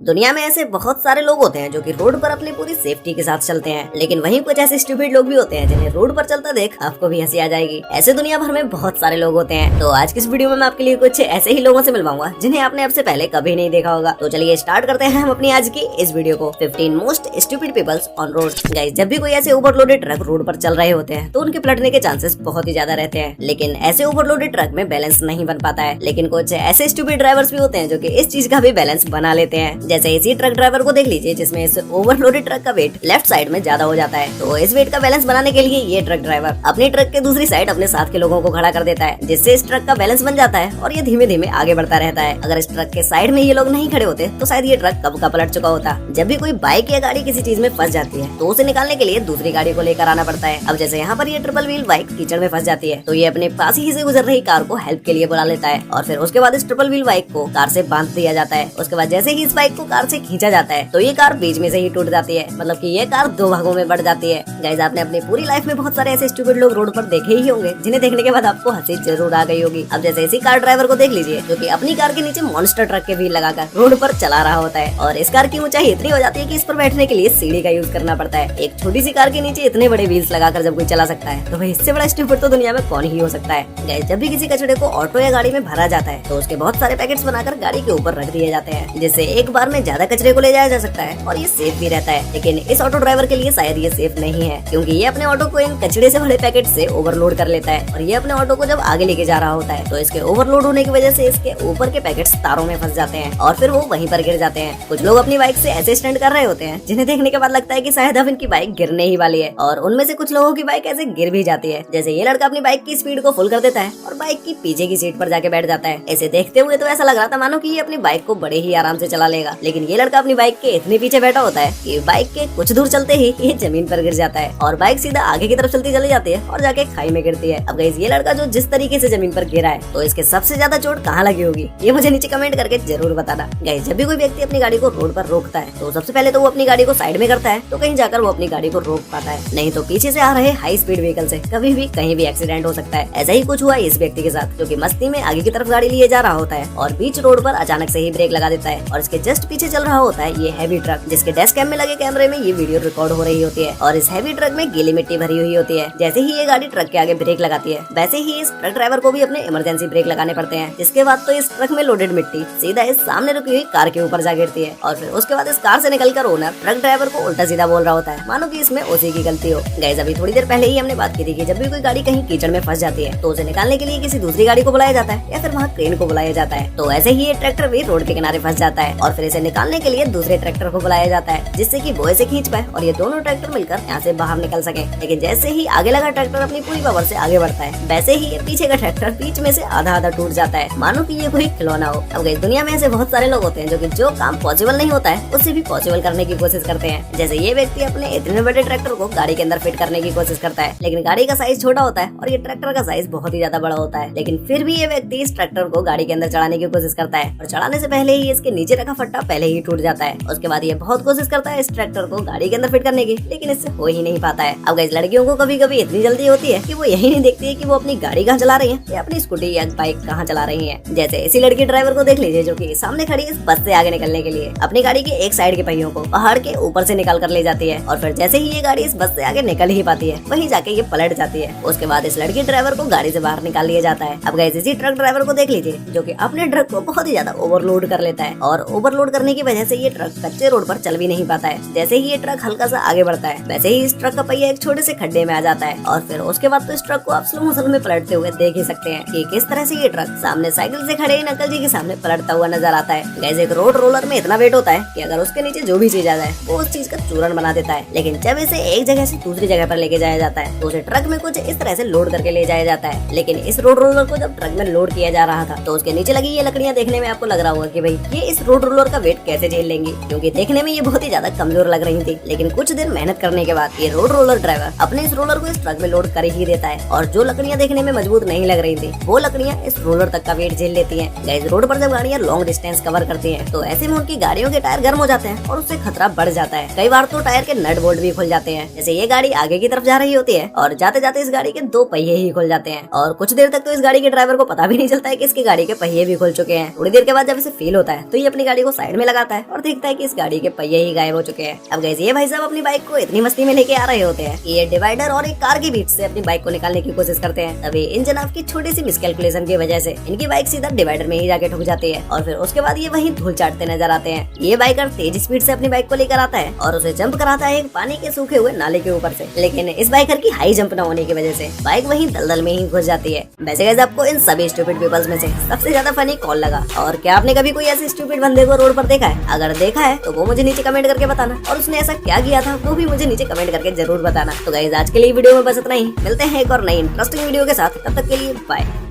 दुनिया में ऐसे बहुत सारे लोग होते हैं जो कि रोड पर अपनी पूरी सेफ्टी के साथ चलते हैं, लेकिन वहीं कुछ ऐसे स्टूपिड लोग भी होते हैं जिन्हें रोड पर चलता देख आपको भी हंसी आ जाएगी। ऐसे दुनिया भर में बहुत सारे लोग होते हैं। तो आज की इस वीडियो में मैं आपके लिए कुछ ऐसे ही लोगों से मिलवाऊंगा जिन्हें आपने अब से पहले कभी नहीं देखा होगा। तो चलिए स्टार्ट करते हैं हम अपनी आज की इस वीडियो को। 15 most stupid peoples on road. Guys, जब भी कोई ऐसे ओवरलोडेड ट्रक रोड पर चल रहे होते हैं तो उनके पलटने के चांसेस बहुत ही ज्यादा रहते हैं, लेकिन ऐसे ओवरलोडेड ट्रक में बैलेंस नहीं बन पाता है। लेकिन कुछ ऐसे स्टूपिड ड्राइवर्स भी होते हैं जो कि इस चीज का भी बैलेंस बना लेते हैं। जैसे इसी ट्रक ड्राइवर को देख लीजिए जिसमें इस ओवरलोडेड ट्रक का वेट लेफ्ट साइड में ज्यादा हो जाता है। तो इस वेट का बैलेंस बनाने के लिए ये ट्रक ड्राइवर अपनी ट्रक के दूसरी साइड अपने साथ के लोगों को खड़ा कर देता है, जिससे इस ट्रक का बैलेंस बन जाता है और ये धीमे धीमे आगे बढ़ता रहता है। अगर इस ट्रक के साइड में ये लोग नहीं खड़े होते तो शायद ये ट्रक कब का पलट चुका होता। जब भी कोई बाइक या गाड़ी किसी चीज में फंस जाती है तो उसे निकालने के लिए दूसरी गाड़ी को लेकर आना पड़ता है। अब जैसे यहाँ पर ये ट्रिपल व्हील बाइक कीचड़ में फंस जाती है तो ये अपने पास ही से गुजर रही कार को हेल्प के लिए बुला लेता है और फिर उसके बाद इस ट्रिपल व्हील बाइक को कार से बांध दिया जाता है। उसके बाद जैसे ही इस बाइक को कार से खींचा जाता है तो ये कार बीच में से ही टूट जाती है, मतलब कि ये कार दो भागों में बढ़ जाती है। गाइस, आपने अपनी पूरी लाइफ में बहुत सारे ऐसे स्टूपिड लोग रोड पर देखे ही होंगे जिन्हें देखने के बाद आपको हंसी जरूर आ गई होगी। अब जैसे इसी कार ड्राइवर को देख लीजिए जो कि अपनी कार के नीचे मॉन्स्टर ट्रक के व्हील लगाकर रोड पर चला रहा होता है और इस कार की ऊंचाई इतनी हो जाती है कि इस पर बैठने के लिए सीढ़ी का यूज करना पड़ता है। एक छोटी सी कार के नीचे इतने बड़े व्हील्स लगाकर जब कोई चला सकता है तो भाई इससे बड़ा स्टूपिड तो दुनिया में कौन ही हो सकता है। गाइस, जब भी किसी कचरे को ऑटो या गाड़ी में भरा जाता है तो उसके बहुत सारे पैकेट्स बनाकर गाड़ी के ऊपर रख दिए जाते हैं, जिससे एक बार में ज्यादा कचरे को ले जाया जा सकता है और ये सेफ भी रहता है। लेकिन इस ऑटो ड्राइवर के लिए शायद ये सेफ नहीं है, क्योंकि ये अपने ऑटो को इन कचरे से भरे पैकेट से ओवरलोड कर लेता है और ये अपने ऑटो को जब आगे लेके जा रहा होता है तो इसके ओवरलोड होने की वजह से इसके ऊपर के पैकेट्स तारों में फंस जाते हैं और फिर वो वहीं पर गिर जाते हैं। कुछ लोग अपनी बाइक से ऐसे स्टंट कर रहे होते हैं जिन्हें देखने के बाद लगता है कि शायद अब इनकी बाइक गिरने ही वाली है, और उनमें से कुछ लोगों की बाइक ऐसे गिर भी जाती है। जैसे ये लड़का अपनी बाइक की स्पीड को फुल कर देता है और बाइक की पीछे की सीट पर जाके बैठ जाता है। ऐसे देखते हुए तो ऐसा लग रहा था मानो कि ये अपनी बाइक को बड़े ही आराम से चला लेगा, लेकिन ये लड़का अपनी बाइक के इतने पीछे बैठा होता है कि बाइक के कुछ दूर चलते ही ये जमीन पर गिर जाता है और बाइक सीधा आगे की तरफ चलती चली जाती है और जाके खाई में गिरती है। अब गाइस, ये लड़का जो जिस तरीके से जमीन पर गिरा है तो इसके सबसे ज्यादा चोट कहाँ लगी होगी ये मुझे नीचे कमेंट करके जरूर बताना। गाइस, जब भी कोई व्यक्ति अपनी गाड़ी को रोड पर रोकता है तो सबसे पहले तो वो अपनी गाड़ी को साइड में करता है तो कहीं जाकर वो अपनी गाड़ी को रोक पाता है, नहीं तो पीछे से आ रहे हाई स्पीड व्हीकल से कभी भी कहीं भी एक्सीडेंट हो सकता है। ऐसा ही कुछ हुआ इस व्यक्ति के साथ, जो कि मस्ती में आगे की तरफ गाड़ी लिए जा रहा होता है और बीच रोड पर अचानक से ही ब्रेक लगा देता है और इसके जस्ट पीछे चल रहा होता है ये हैवी ट्रक, जिसके डैश कैम में लगे कैमरे में ये वीडियो रिकॉर्ड हो रही होती है और इस हैवी ट्रक में गीली मिट्टी भरी हुई होती है। जैसे ही ये गाड़ी ट्रक के आगे ब्रेक लगाती है वैसे ही इस ट्रक ड्राइवर को भी अपने इमरजेंसी ब्रेक लगाने पड़ते हैं, जिसके बाद तो इस ट्रक में लोडेड मिट्टी सीधा इस सामने रुकी हुई कार के ऊपर जा गिरती है और फिर उसके बाद इस कार से निकलकर ओनर ट्रक ड्राइवर को उल्टा सीधा बोल रहा होता है मानो कि इसमें उसी की गलती हो। गाइस, अभी थोड़ी देर पहले ही हमने बात की थी कि जब भी कोई गाड़ी कहीं कीचड़ में फंस जाती है तो उसे निकालने के लिए किसी दूसरी गाड़ी को बुलाया जाता है या फिर वहाँ क्रेन को बुलाया जाता है। तो ऐसे ही ये ट्रैक्टर भी रोड के किनारे फंस जाता है और फिर इसे निकालने के लिए दूसरे ट्रैक्टर को बुलाया जाता है, जिससे कि वो इसे खींच पाए और ये दोनों ट्रैक्टर मिलकर यहाँ से बाहर निकल सके। लेकिन जैसे ही आगे लगा ट्रैक्टर अपनी पूरी पावर से आगे बढ़ता है वैसे ही ये पीछे का ट्रैक्टर बीच में से आधा आधा टूट जाता है, मानो कि ये कोई खिलौना हो। अब गाइस, दुनिया में ऐसे बहुत सारे लोग होते हैं जो कि जो काम पॉसिबल नहीं होता है उससे भी पॉसिबल करने की कोशिश करते हैं। जैसे ये व्यक्ति अपने इतने बड़े ट्रैक्टर को गाड़ी के अंदर फिट करने की कोशिश करता है, लेकिन गाड़ी का साइज छोटा होता है और ये ट्रैक्टर का साइज बहुत ही ज्यादा बड़ा होता है, लेकिन फिर भी ये व्यक्ति इस ट्रैक्टर को गाड़ी के अंदर चढ़ाने की कोशिश करता है और चढ़ाने से पहले ही इसके नीचे रखा फट्टा पहले ही टूट जाता है। उसके बाद ये बहुत कोशिश करता है इस ट्रैक्टर को गाड़ी के अंदर फिट करने की, लेकिन इससे हो ही नहीं पाता है। अब गाइस, लड़कियों को कभी कभी इतनी जल्दी होती है कि वो यही नहीं देखती है कि वो अपनी गाड़ी कहाँ चला रही है या अपनी स्कूटी या बाइक कहाँ चला रही है। जैसे इसी लड़की ड्राइवर को देख लीजिए जो कि सामने खड़ी इस बस से आगे निकलने के लिए अपनी गाड़ी के एक साइड के पहियों को पहाड़ के ऊपर से निकाल कर ले जाती है और फिर जैसे ही ये गाड़ी इस बस से आगे निकल ही पाती है वहीं जाके ये पलट जाती है। उसके बाद इस लड़की ड्राइवर को गाड़ी से बाहर निकाल लिया जाता है। अब गाइस, इसी ट्रक ड्राइवर को देख लीजिए जो कि अपने ट्रक को बहुत ही ज्यादा ओवरलोड कर लेता है और ओवरलोड करने की वजह से ये ट्रक कच्चे रोड पर चल भी नहीं पाता है। जैसे ही ये ट्रक हल्का सा आगे बढ़ता है वैसे ही इस ट्रक का पहिया एक छोटे से खड्डे में आ जाता है और फिर उसके बाद तो इस ट्रक को आप स्लो मोशन में पलटते हुए देख ही सकते हैं कि किस तरह से ये ट्रक सामने साइकिल से खड़े इन अंकल जी के सामने पलटता हुआ नजर आता है। गाइस, एक रोड रोलर में इतना वेट होता है कि अगर उसके नीचे जो भी चीज आ जाए वो उस चीज का चूरन बना देता है, लेकिन जब इसे एक जगह से दूसरी जगह पर लेके जाया जाता है तो उसे ट्रक में कुछ इस तरह से लोड करके ले जाया जाता है। लेकिन इस रोड रोलर को जब ट्रक में लोड किया जा रहा था तो उसके नीचे लगी ये लकड़ियां देखने में आपको लग रहा होगा कि भाई ये इस रोड रोलर का वेट कैसे झेल लेंगी, क्योंकि देखने में ये बहुत ही ज्यादा कमजोर लग रही थी। लेकिन कुछ दिन मेहनत करने के बाद ये रोड रोलर ड्राइवर अपने इस रोलर को इस ट्रक में लोड कर ही देता है और जो लकड़ियां देखने में मजबूत नहीं लग रही थी वो लकड़ियां इस रोलर तक का वेट झेल लेती हैं। गाइस, रोड पर जब गाड़ियां लॉन्ग डिस्टेंस कवर करती हैं तो ऐसे में उनकी गाड़ियों के टायर गर्म हो जाते हैं और उससे खतरा बढ़ जाता है। कई बार तो टायर के नट बोल्ट भी खुल जाते हैं। जैसे ये गाड़ी आगे की तरफ जा रही होती है और जाते जाते इस गाड़ी के दो पहिए ही खुल जाते हैं और कुछ देर तक तो इस गाड़ी के ड्राइवर को पता भी नहीं चलता है कि इसकी गाड़ी के पहिए भी खुल चुके हैं। थोड़ी देर के बाद जब इसे फील होता है तो ये अपनी गाड़ी को साइड में लगाता है और देखता है कि इस गाड़ी के पहिए ही गायब हो चुके हैं। अब गाइस ये भाई साहब अपनी बाइक को इतनी मस्ती में लेके आ रहे होते हैं कि ये डिवाइडर और एक कार के बीच से अपनी बाइक को निकालने की कोशिश करते हैं। तभी इन जनाब की छोटी सी मिसकैलकुलेशन की वजह से इनकी बाइक सीधा डिवाइडर में ही जाके ठुक जाती है और फिर उसके बाद ये वहीं धूल चाटते नजर आते हैं। ये बाइकर तेज स्पीड से अपनी बाइक को लेकर आता है और उसे जंप कराता है एक पानी के सूखे हुए नाले के ऊपर से, लेकिन इस बाइकर की हाई जंप न होने की वजह से बाइक वहीं दलदल में ही घुस जाती है। वैसे गाइस आपको इन सभी स्टूपिड पीपल्स में से सबसे ज्यादा फनी कौन लगा और क्या आपने कभी कोई ऐसे स्टूपिड बंदे को रोड पर देखा है? अगर देखा है तो वो मुझे नीचे कमेंट करके बताना और उसने ऐसा क्या किया था वो भी मुझे नीचे कमेंट करके जरूर बताना। तो गाइस आज के लिए वीडियो में बस इतना ही, मिलते हैं एक और नई इंटरेस्टिंग वीडियो के साथ, तब तक के लिए बाय।